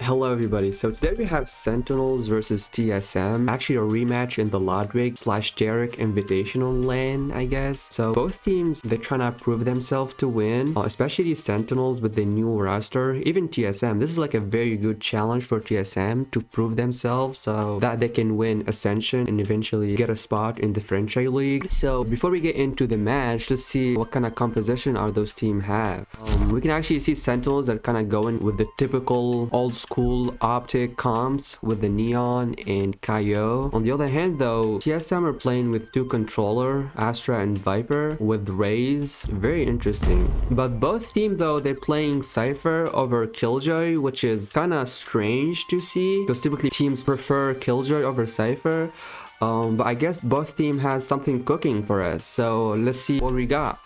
Hello everybody, so today we have Sentinels versus TSM, actually a rematch in the Ludwig / Tarik Invitational lane, I guess. So both teams, they're trying to prove themselves to win, especially Sentinels with the new roster. Even TSM, this is like a very good challenge for TSM to prove themselves so that they can win Ascension and eventually get a spot in the franchise league. So before we get into the match, let's see what kind of composition are those teams have. We can actually see Sentinels that kind of going with the typical old school optic comps with the neon and Kaio. On the other hand though, TSM are playing with two controller, Astra and Viper, with Raze. Very interesting. But both teams though, they're playing Cypher over Killjoy, which is kind of strange to see because typically teams prefer Killjoy over Cypher. But I guess both teams has something cooking for us, so let's see what we got.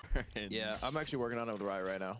Yeah, I'm actually working on it with Riot right now.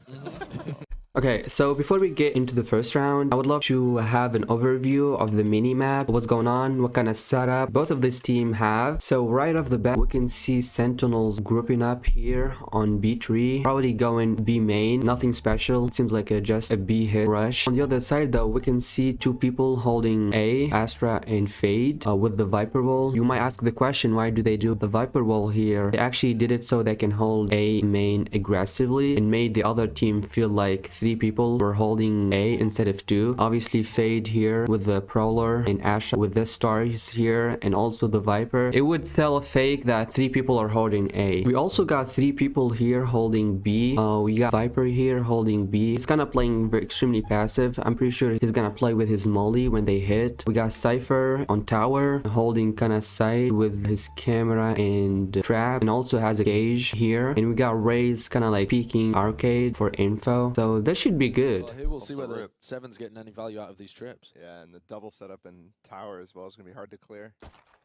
Okay, so before we get into the first round, I would love to have an overview of the mini-map, what's going on, what kind of setup both of this team have. So right off the bat, we can see Sentinels grouping up here on B3, probably going B main, nothing special, it seems like just a B hit rush. On the other side though, we can see two people holding A, Astra and Fade, with the Viper wall. You might ask the question, why do they do the Viper wall here? They actually did it so they can hold A main aggressively and made the other team feel like 3 people were holding A instead of 2. Obviously Fade here with the Prowler and Asha with the stars here and also the Viper. It would tell a fake that 3 people are holding A. We also got 3 people here holding B. We got Viper here holding B. He's kind of playing very extremely passive. I'm pretty sure he's gonna play with his molly when they hit. We got Cypher on tower holding kind of side with his camera and trap, and also has a gauge here. And we got Raze kind of like peeking arcade for info. So this should be good. Well, we'll see whether Seven's getting any value out of these trips. Yeah, and the double setup in tower as well is going to be hard to clear.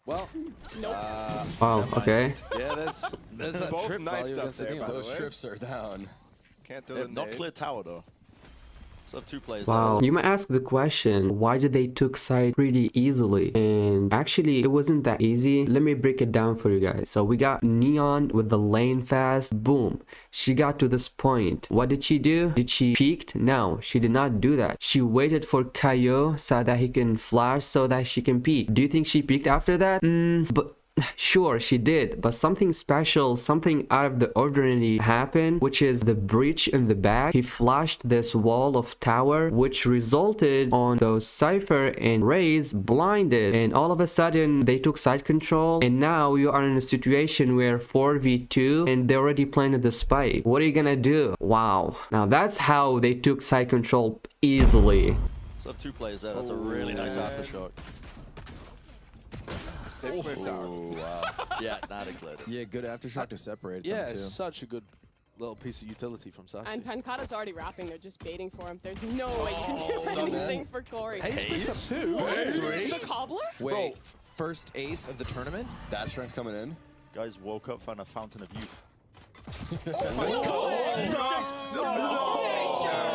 Well, Wow, okay. Yeah, there's that Both trip knifed value up against the there, Neon. by the Those way. strips are down. Can't do it. Not clear tower though. So 2 players. Wow, you might ask the question, why did they took side pretty easily? And actually it wasn't that easy. Let me break it down for you guys. So we got Neon with the lane fast. Boom, she got to this point. What did she do? Did she peeked? No, she did not do that. She waited for Kaio so that he can flash so that she can peek. Do you think she peeked after that? But sure, she did, but something special, something out of the ordinary happened, which is the breach in the back. He flashed this wall of tower, which resulted on those Cypher and Raze blinded, and all of a sudden they took side control, and now you are in a situation where 4v2 and they're already playing the spike. What are you gonna do? Wow, now that's how they took side control easily. So 2 players there. That's a really nice aftershock. Tower. Wow. Yeah, that exploded. Yeah, good aftershock to separate Yeah, them too. it's such a good little piece of utility from Sacy. And Pancada's already rapping, they're just baiting for him. There's no way you can do anything for Corey. Hazed picked up 2. The cobbler? Wait, first ace of the tournament? That strength coming in? Guys woke up, found a fountain of youth.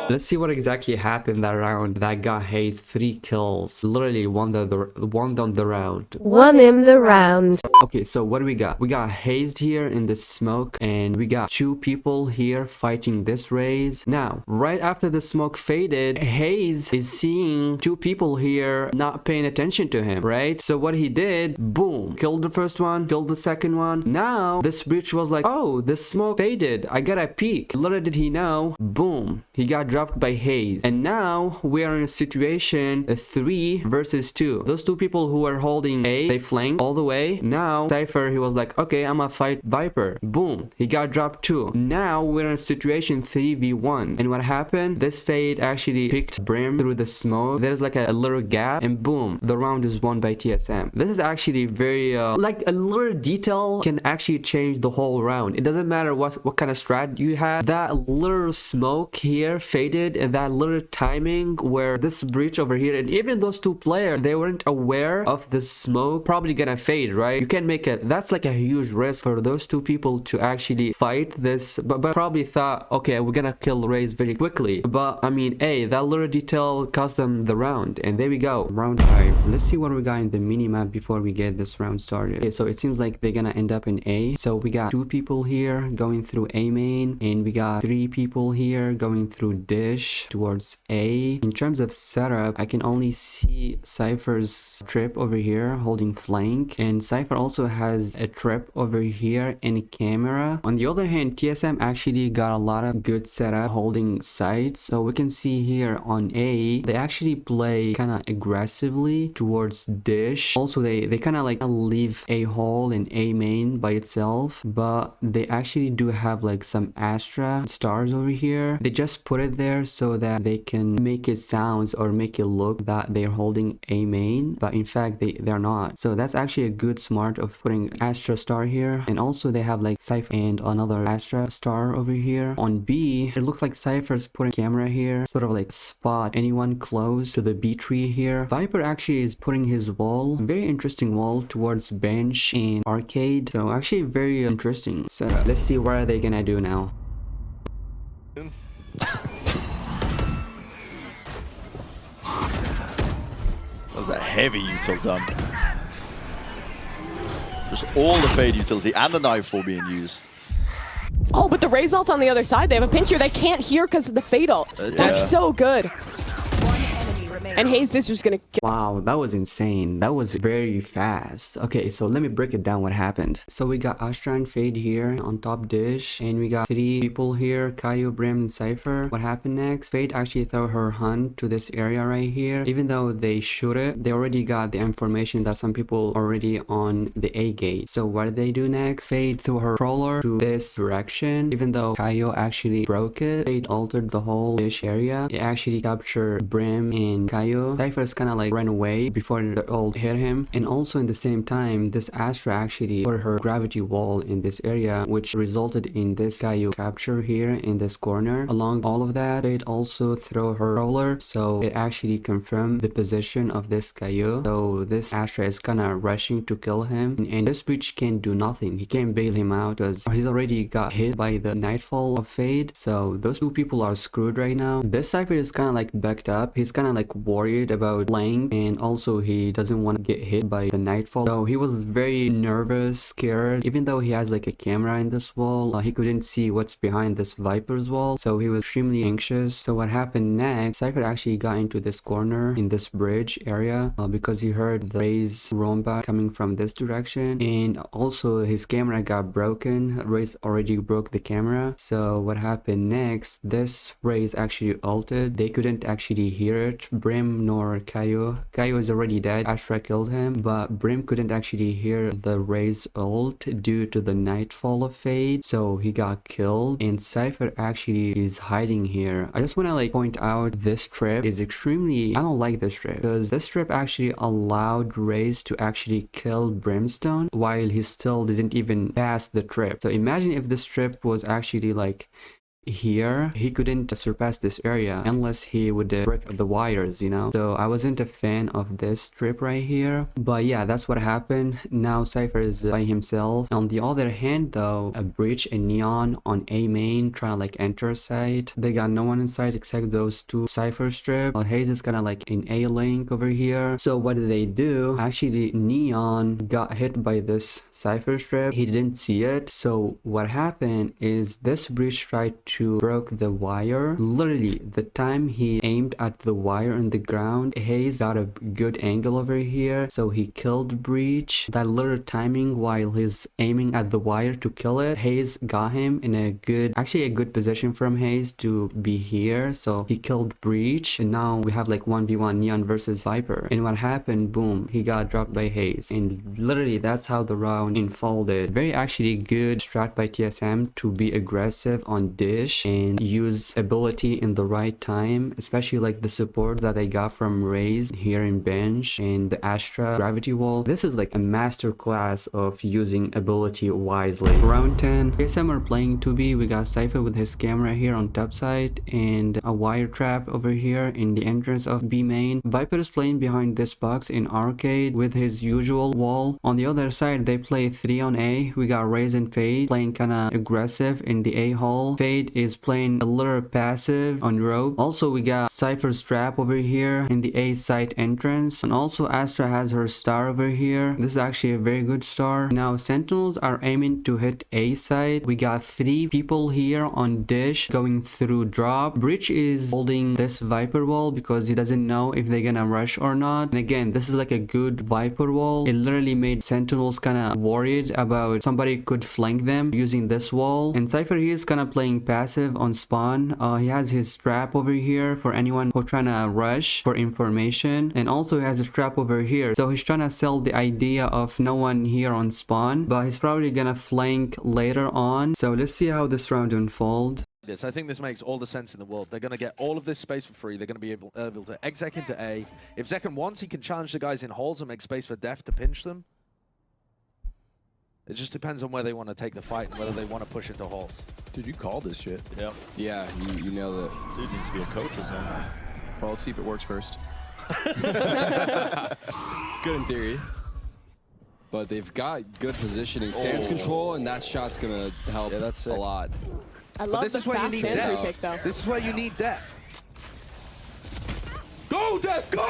Let's see what exactly happened that round that got Hazed 3 kills. Literally won the round. Won him the round. Okay, so what do we got? We got Hazed here in the smoke, and we got 2 people here fighting this Raze. Now, right after the smoke faded, Hazed is seeing 2 people here not paying attention to him, right? So what he did, boom, killed the first one, killed the second one. Now, this breach was like, oh, the smoke faded, I gotta peek. Little did he know, boom, he got dropped by Hazed. And now we are in a situation 3 versus 2. Those 2 people who were holding A, they flanked all the way. Now Cypher, he was like, okay, I'm gonna fight Viper. Boom, he got dropped too. Now we're in a situation 3v1. And what happened? This Fade actually picked Brim through the smoke. There's like a little gap, and boom, the round is won by TSM. This is actually very like a little detail can actually change the whole round. It doesn't matter what kind of strat you had. That little smoke here faded, and that little timing where this breach over here, and even those 2 players, they weren't aware of the smoke probably gonna fade, right? You can make it. That's like a huge risk for those two people to actually fight this, but probably thought, okay, we're gonna kill Raze very quickly. But I mean, hey, that little detail cost them the round, and there we go, round 5. Let's see what we got in the mini map before we get this round started. Okay, so it seems like they're gonna end up in A. So we got 2 people here going through A main, and we got 3 people here going through dish towards A. In terms of setup, I can only see Cypher's trip over here holding flank, and Cypher also has a trip over here and a camera. On the other hand, TSM actually got a lot of good setup holding sites. So we can see here on A, they actually play kind of aggressively towards dish. Also, they kind of like leave A hole and A main by itself, but they actually do have like some Astra stars over here. They just put it there so that they can make it sounds or make it look that they're holding A main, but in fact they're not. So that's actually a good smart of putting Astra star here. And also they have like Cypher and another Astra star over here. On B, it looks like Cypher's putting camera here, sort of like spot anyone close to the B tree here. Viper actually is putting his wall, very interesting wall towards bench and arcade. So actually very interesting setup. Let's see what are they gonna do now. That was a heavy util dump. Just all the fade utility and the knife fall being used. Oh, but the Raze ult on the other side, they have a pinch here. They can't hear because of the fade ult. That's so good. And Hazed is just gonna kill. Wow, that was insane. That was very fast. Okay, so let me break it down what happened. So we got Astra and Fade here on top dish, and we got 3 people here, Kaio, Brim, and Cypher. What happened next? Fade actually threw her hunt to this area right here. Even though they shoot it, they already got the information that some people already on the A gate. So what did they do next? Fade threw her crawler to this direction. Even though Kaio actually broke it, Fade altered the whole dish area. It actually captured Brim and Kaio. Cypher's kind of like ran away before the ult hit him, and also in the same time this Astra actually put her gravity wall in this area, which resulted in this Kaio capture here in this corner. Along all of that, Fade also threw her roller, so it actually confirmed the position of this Kaio. So this Astra is kind of rushing to kill him, and this breach can't do nothing. He can't bail him out because he's already got hit by the nightfall of Fade. So those 2 people are screwed right now. This Cypher is kind of like backed up. He's kind of like worried about playing, and also he doesn't want to get hit by the nightfall. So he was very nervous, scared. Even though he has like a camera in this wall, he couldn't see what's behind this Viper's wall, so he was extremely anxious. So what happened next? Cypher actually got into this corner in this bridge area because he heard the Raze roamback coming from this direction, and also his camera got broken. Raze already broke the camera. So what happened next? This Raze actually ulted. They couldn't actually hear it. Brim nor Kaio. Kaio is already dead. Astra killed him, but Brim couldn't actually hear the Raze ult due to the nightfall of Fade, so he got killed. And Cypher actually is hiding here. I just want to like point out this trip is extremely, I don't like this trip, because this trip actually allowed Raze to actually kill Brimstone while he still didn't even pass the trip. So imagine if this trip was actually like here, he couldn't surpass this area unless he would break the wires, you know. So I wasn't a fan of this strip right here, but yeah, that's what happened. Now Cypher is by himself. On the other hand though, a breach and Neon on A main try to like enter site. They got no one inside except those 2 Cypher strip. Hazed is kind of like in A link over here. So what did they do? Actually Neon got hit by this Cypher strip. He didn't see it. So what happened is this breach tried to broke the wire. Literally the time he aimed at the wire on the ground, Hazed got a good angle over here, so he killed breach. That little timing while he's aiming at the wire to kill it, Hazed got him in a good, actually a good position from Hazed to be here. So he killed breach, and now we have like 1v1 Neon versus Viper. And what happened? Boom, he got dropped by Hazed, and literally that's how the round unfolded. Very actually good strat by TSM to be aggressive on this dish and use ability in the right time, especially like the support that I got from Raze here in bench and the Astra gravity wall. This is like a master class of using ability wisely. Round 10, TSM are playing 2B. We got Cypher with his camera here on top side and a wire trap over here in the entrance of B main. Viper is playing behind this box in arcade with his usual wall. On the other side, they play 3 on A. We got Raze and Fade playing kinda aggressive in the A hall. Fade is playing a little passive on rope. Also, we got Cypher's trap over here in the A side entrance, and also Astra has her star over here. This is actually a very good star. Now Sentinels are aiming to hit A side. We got 3 people here on dish going through drop. Breach is holding this Viper wall because he doesn't know if they're gonna rush or not. And again, this is like a good Viper wall. It literally made Sentinels kind of worried about somebody could flank them using this wall. And Cypher, he is kind of playing passive on spawn. He has his trap over here for anyone who's trying to rush for information, and also he has a trap over here, so he's trying to sell the idea of no one here on spawn, but he's probably gonna flank later on. So let's see how this round unfolds. I think this makes all the sense in the world. They're going to get all of this space for free. They're going to be able to exec into A. If zekken wants, he can challenge the guys in halls and make space for dephh to pinch them. It just depends on where they want to take the fight and whether they want to push into halls. Dude, you called this shit. Yep. Yeah, you nailed it. Dude needs to be a coach or something. Well, let's see if it works first. It's good in theory. But they've got good positioning. Stance control, and that shot's going to help a lot. I love this the is where you fast need entry dephh. pick, though. This is where you need dephh. Go, dephh, go!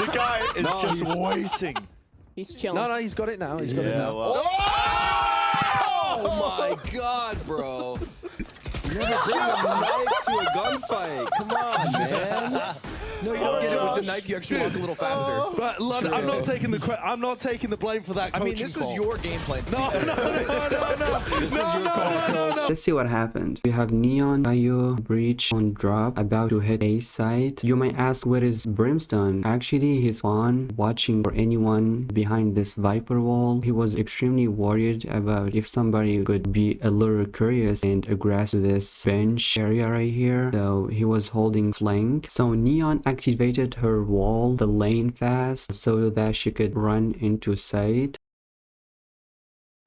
The guy is just waiting. He's chilling. No, he's got it now. He's got it now. Well. Oh my god, bro. You never bring a knife to a gunfight. Come on, man. No, you don't get it with the knife. You actually walk a little faster. But Lud, I'm not taking the blame for that. I mean, this was your game plan. No. This is your call, coach. Let's see what happened. We have Neon, Kayo, Breach on drop, about to hit A site. You might ask, where is Brimstone? Actually, he's on watching for anyone behind this Viper wall. He was extremely worried about if somebody could be a little curious and aggressive to this bench area right here. So he was holding flank. So Neon activated her wall, the lane fast, so that she could run into site.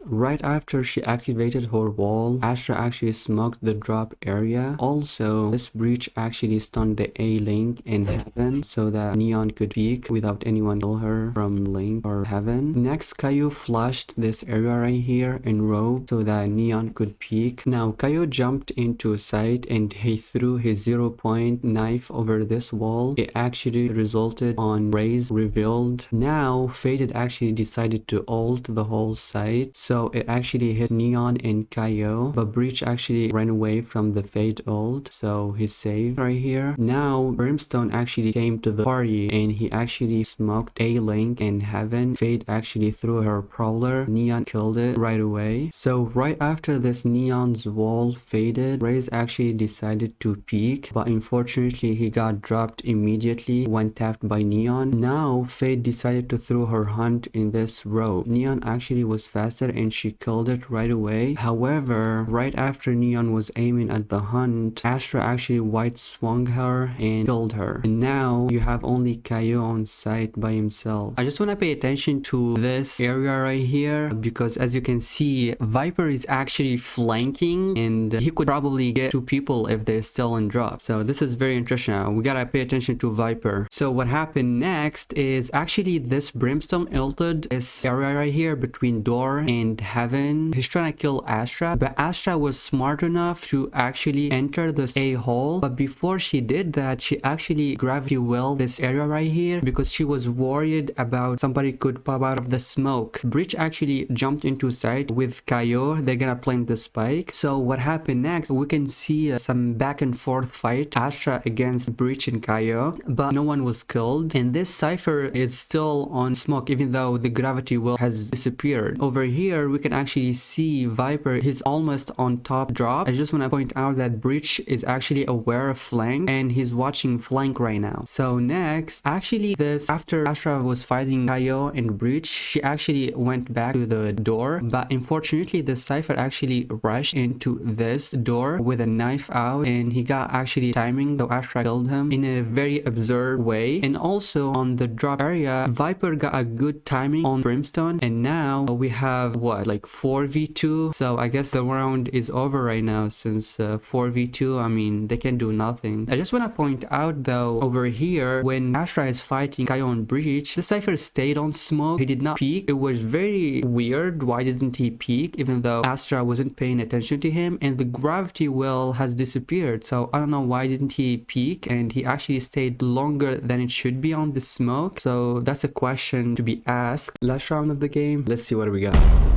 Right after she activated her wall, Astra actually smoked the drop area. Also, this breach actually stunned the A link in heaven so that Neon could peek without anyone kill her from link or heaven. Next, Kayo flushed this area right here in row so that Neon could peek. Now, Kayo jumped into site and he threw his 0-point knife over this wall. It actually resulted on Raze revealed. Now, Faded actually decided to ult the whole site. So it actually hit Neon and Kayo, but Breach actually ran away from the Fade ult, so he's safe right here. Now Brimstone actually came to the party and he actually smoked A link in heaven. Fade actually threw her prowler. Neon killed it right away. So right after this, Neon's wall faded. Raze actually decided to peek, but unfortunately he got dropped immediately when tapped by Neon. Now Fade decided to throw her hunt in this row. Neon actually was faster and she killed it right away. However, right after Neon was aiming at the hunt, Astra actually white swung her and killed her. And now you have only Kayo on site by himself. I just want to pay attention to this area right here because as you can see, Viper is actually flanking and he could probably get 2 people if they're still in drop. So this is very interesting. We gotta pay attention to Viper. So what happened next is actually this Brimstone ulted this area right here between door and heaven. He's trying to kill Astra, but Astra was smart enough to actually enter this A hole. But before she did that, she actually gravity well this area right here because she was worried about somebody could pop out of the smoke. Breach actually jumped into site with Kayo. They're gonna plant the spike. So what happened next, we can see some back and forth fight, Astra against Breach and Kayo, but no one was killed. And this Cypher is still on smoke even though the gravity well has disappeared. Over here here we can actually see Viper. He's almost on top drop. I just want to point out that Breach is actually aware of flank and he's watching flank right now. So next, actually this after Astra was fighting Kayo and Breach, she actually went back to the door, but unfortunately the Cypher actually rushed into this door with a knife out and he got actually timing, so Astra killed him in a very absurd way. And also on the drop area, Viper got a good timing on Brimstone, and now we have what, like 4v2. So I guess the round is over right now since 4v2. I mean, they can do nothing. I just want to point out though, over here when Astra is fighting Kayo on Breach, the Cypher stayed on smoke. He did not peek. It was very weird. Why didn't he peek even though Astra wasn't paying attention to him, and the gravity well has disappeared? So I don't know why didn't he peek, and he actually stayed longer than it should be on the smoke. So that's a question to be asked. Last round of the game, let's see what we got.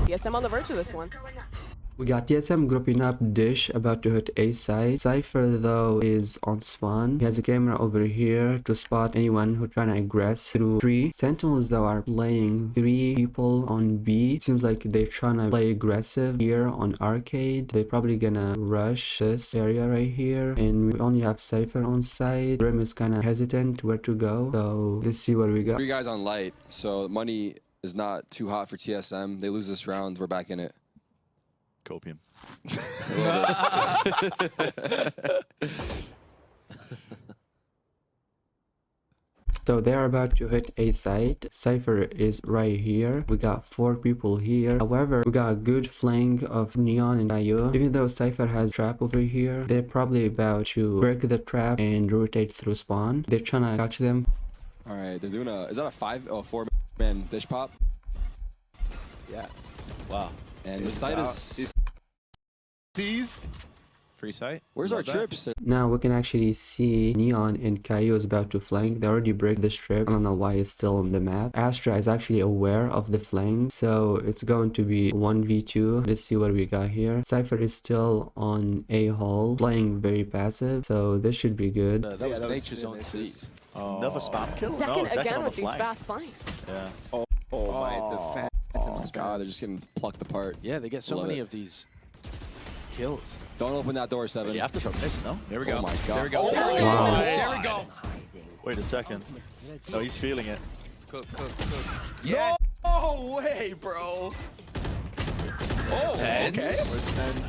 TSM on the verge of this one. We got TSM grouping up Dish about to hit A side. Cypher though is on spawn. He has a camera over here to spot anyone who trying to aggress through tree. Sentinels though are playing 3 people on B. Seems like they're trying to play aggressive here on arcade. They're probably gonna rush this area right here, and we only have Cypher on side. Brim is kind of hesitant where to go, so let's see what we got. 3 guys on light, so money is not too hot for TSM. They lose this round, we're back in it. Copium. So they're about to hit A site. Cypher is right here. We got 4 people here. However, we got a good flank of Neon and Kayo. Even though Cypher has trap over here, they're probably about to break the trap and rotate through spawn. They're trying to catch them. Alright, they're doing a, is that a 4-man dish pop? Yeah. Wow. And the site is Seized. Free site. Where's our trips? Now we can actually see Neon and Kayo is about to flank. They already break the strip. I don't know why it's still on the map. Astra is actually aware of the flank, so it's going to be 1v2. Let's see what we got here. Cypher is still on A hole, playing very passive, so this should be good. That was nature's own seas. Another spam kill? Second no, again on with the these flank. fast flanks. Yeah. Oh my, the Phantom Oh god, they're just getting plucked apart. Yeah, they get so Love many it. of these kills. Don't open that door, 7. You have to shot this, no? There we go. Oh my god. There we go. Wow. There we go. Wait a second. No, he's feeling it. Cook. Yes. No way, bro. Oh, Tenz. okay.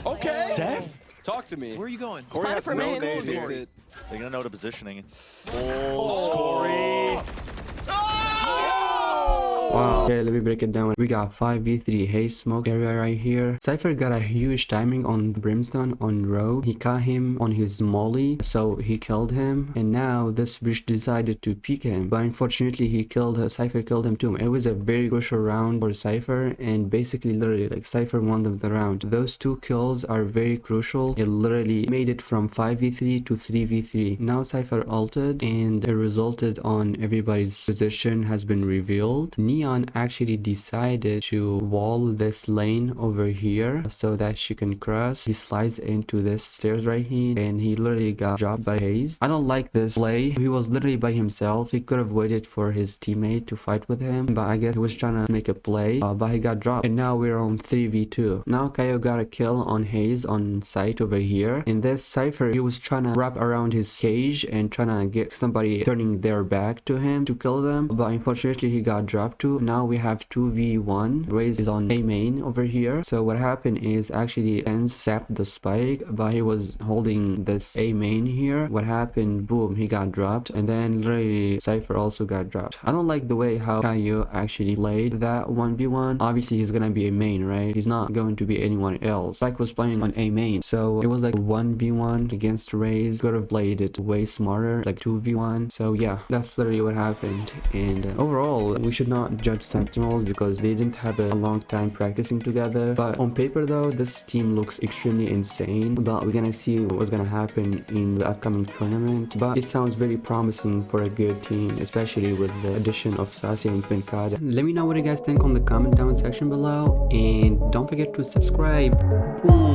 Okay. dephh? Talk to me. Where are you going? Spot it for me. They picked it. They're gonna know the positioning. Oh. Wow. Okay, let me break it down. We got 5v3 Hazed smoke area right here. Cypher got a huge timing on Brimstone on road. He caught him on his molly, so he killed him. And now this Breach decided to peek him, but unfortunately he killed Cypher killed him too. It was a very crucial round for Cypher, and basically literally like Cypher won the round. Those 2 kills are very crucial. It literally made it from 5v3 to 3v3. Now Cypher ulted and it resulted on everybody's position has been revealed. Neon actually decided to wall this lane over here so that she can cross. He slides into this stairs right here and he literally got dropped by Hazed. I don't like this play. He was literally by himself. He could have waited for his teammate to fight with him, but I guess he was trying to make a play, but he got dropped. And now we're on 3v2. Now Kayo got a kill on Hazed on site over here. In this Cypher, he was trying to wrap around his cage and trying to get somebody turning their back to him to kill them, but unfortunately he got dropped too. Now we have 2v1. Raze is on A main over here. So what happened is actually Tenz tapped the spike, but he was holding this A main here. What happened? Boom, he got dropped, and then literally Cypher also got dropped. I don't like the way how Kayo actually played that 1v1. Obviously he's gonna be a main, right? He's not going to be anyone else. Spike was playing on A main, so it was like 1v1 against Raze. Could have played it way smarter, like 2v1. So yeah, that's literally what happened. And overall, we should not judge Sentinels because they didn't have a long time practicing together, but on paper though this team looks extremely insane. But we're gonna see what's gonna happen in the upcoming tournament, but it sounds very promising for a good team, especially with the addition of Sacy and Pancada. Let me know what you guys think on the comment down section below, and don't forget to subscribe. Boom.